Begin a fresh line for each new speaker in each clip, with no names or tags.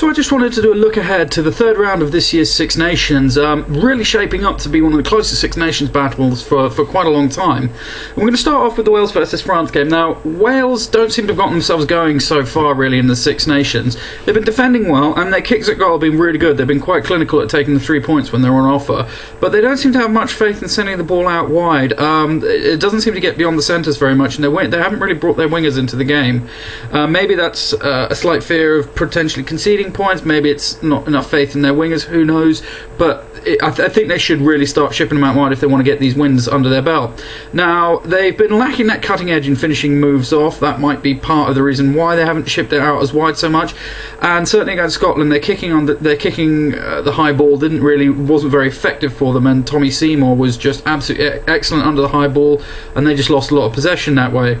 So I just wanted to do a look ahead to the third round of this year's Six Nations, really shaping up to be one of the closest Six Nations battles for quite a long time. And we're going to start off with the Wales versus France game. Now, Wales don't seem to have gotten themselves going so far really in the Six Nations. They've been defending well, and their kicks at goal have been really good. They've been quite clinical at taking the 3 points when they're on offer, but they don't seem to have much faith in sending the ball out wide. It doesn't seem to get beyond the centres very much, and they haven't really brought their wingers into the game. Maybe that's a slight fear of potentially conceding points. Maybe it's not enough faith in their wingers, who knows, but I think they should really start shipping them out wide if they want to get these wins under their belt. Now, they've been lacking that cutting edge in finishing moves off. That might be part of the reason why they haven't shipped it out as wide so much. And certainly against Scotland, their kicking the high ball wasn't very effective for them, and Tommy Seymour was just absolutely excellent under the high ball, and they just lost a lot of possession that way.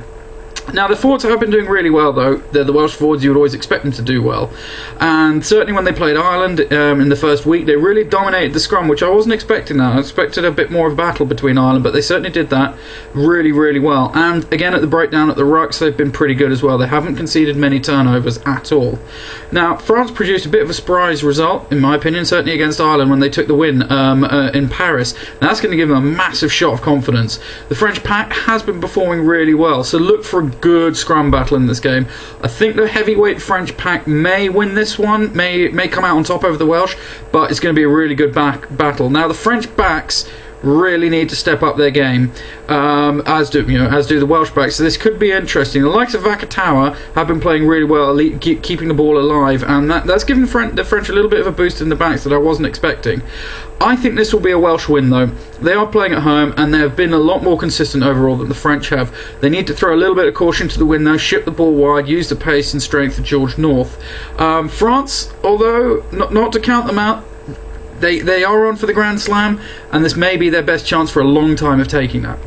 Now, the forwards have been doing really well, though. They're the Welsh forwards. You would always expect them to do well. And certainly when they played Ireland in the first week, they really dominated the scrum, which I wasn't expecting that. I expected a bit more of a battle between Ireland, but they certainly did that really, really well. And again, at the breakdown at the rucks, they've been pretty good as well. They haven't conceded many turnovers at all. Now, France produced a bit of a surprise result, in my opinion, certainly against Ireland when they took the win in Paris. Now, that's going to give them a massive shot of confidence. The French pack has been performing really well, so look for a good scrum battle in this game. I think the heavyweight French pack may win this one, may come out on top over the Welsh, but it's going to be a really good battle. Now, the French backs really need to step up their game, as do the Welsh backs. So this could be interesting. The likes of Vakatawa have been playing really well, keeping the ball alive, and that's given the French a little bit of a boost in the backs that I wasn't expecting. I think this will be a Welsh win, though. They are playing at home, and they have been a lot more consistent overall than the French have. They need to throw a little bit of caution to the wind, though, ship the ball wide, use the pace and strength of George North. France, although not to count them out, They are on for the Grand Slam, and this may be their best chance for a long time of taking that.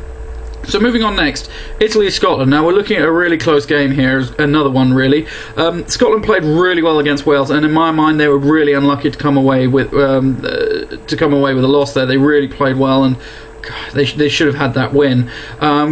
So moving on next, Italy-Scotland. Now we're looking at a really close game here, another one really. Scotland played really well against Wales, and in my mind they were really unlucky to come away with a loss there. They really played well, and they should have had that win.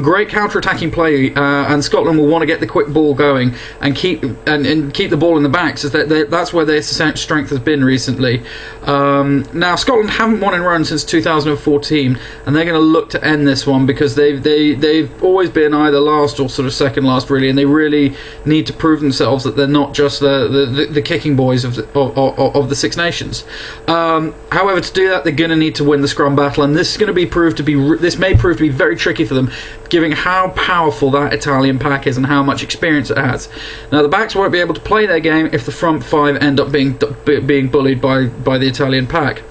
Great counter-attacking play, and Scotland will want to get the quick ball going and keep the ball in the backs. That's where their strength has been recently. Now, Scotland haven't won in runs since 2014, and they're going to look to end this one because they've always been either last or sort of second last, really, and they really need to prove themselves that they're not just the kicking boys of the Six Nations. However, to do that, they're going to need to win the scrum battle, and this may prove to be very tricky for them, given how powerful that Italian pack is and how much experience it has. Now, the backs won't be able to play their game if the front five end up being bullied by the Italian pack.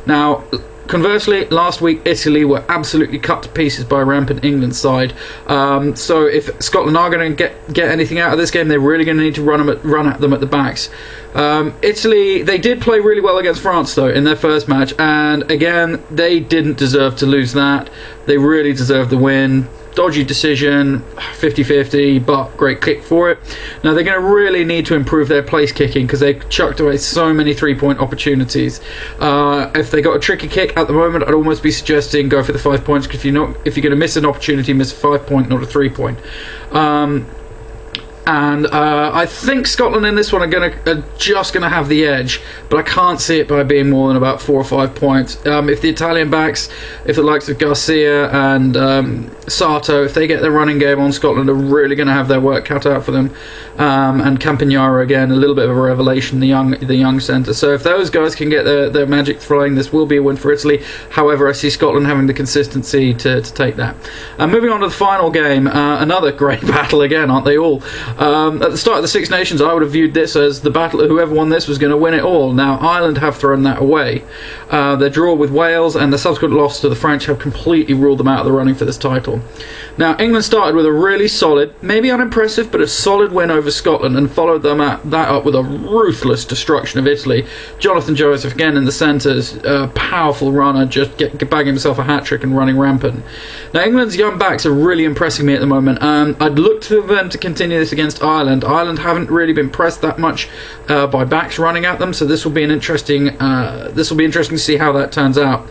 Now, conversely, last week Italy were absolutely cut to pieces by a rampant England side. So if Scotland are going to get anything out of this game, they're really going to need to run at them at the backs. Italy, they did play really well against France though in their first match, and again they didn't deserve to lose that. They really deserved the win. Dodgy decision, 50-50, but great kick for it. Now they're going to really need to improve their place kicking because they chucked away so many 3-point opportunities. If they got a tricky kick at the moment, I'd almost be suggesting go for the 5 points, because if you're going to miss an opportunity, miss a 5-point, not a 3-point. And I think Scotland in this one are just going to have the edge, but I can't see it by being more than about 4 or 5 points. If the Italian backs, if the likes of Garcia and Sato, if they get their running game on, Scotland are really going to have their work cut out for them. And Campagnaro, again, a little bit of a revelation, the young centre. So if those guys can get their magic flowing, this will be a win for Italy. However, I see Scotland having the consistency to take that. Moving on to the final game, another great battle again, aren't they all? At the start of the Six Nations, I would have viewed this as the battle. Whoever won this was going to win it all. Now, Ireland have thrown that away. Their draw with Wales and the subsequent loss to the French have completely ruled them out of the running for this title. Now, England started with a really solid, maybe unimpressive, but a solid win over Scotland, and followed that up with a ruthless destruction of Italy. Jonathan Joseph, again in the centres, powerful runner, just bagging himself a hat-trick and running rampant. Now, England's young backs are really impressing me at the moment. I'd look to them to continue this again against Ireland. Ireland haven't really been pressed that much by backs running at them, so this will be an interesting. This will be interesting to see how that turns out.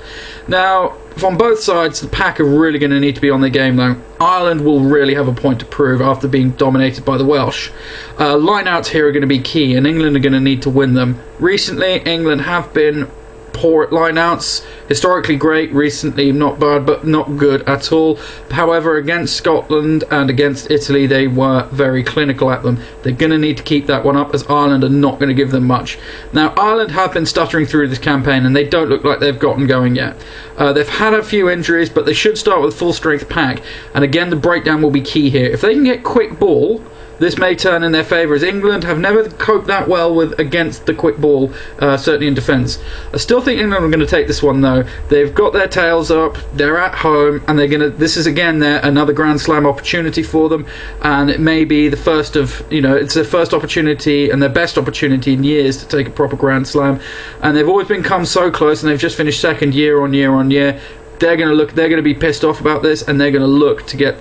Now, from both sides, the pack are really going to need to be on their game, though. Ireland will really have a point to prove after being dominated by the Welsh. Line-outs here are going to be key, and England are going to need to win them. Recently, England have been poor at line-outs. Historically great, recently not bad, but not good at all. However, against Scotland and against Italy, they were very clinical at them. They're going to need to keep that one up, as Ireland are not going to give them much. Now, Ireland have been stuttering through this campaign, and they don't look like they've gotten going yet. They've had a few injuries, but they should start with a full-strength pack. And again, the breakdown will be key here. If they can get quick ball, this may turn in their favour, as England have never coped that well against the quick ball, certainly in defence. I still think England are going to take this one, though. They've got their tails up, they're at home, and they're going to. This is again another Grand Slam opportunity for them, and it may be the first of, it's their first opportunity and their best opportunity in years to take a proper Grand Slam. And they've always been come so close, and they've just finished second year on year on year. They're going to be pissed off about this, and they're going to look to get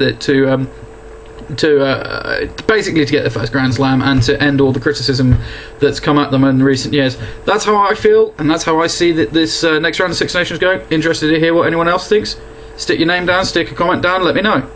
basically to get their first Grand Slam and to end all the criticism that's come at them in recent years. That's how I feel, and that's how I see that this next round of Six Nations go. Interested to hear what anyone else thinks? Stick your name down, stick a comment down, let me know.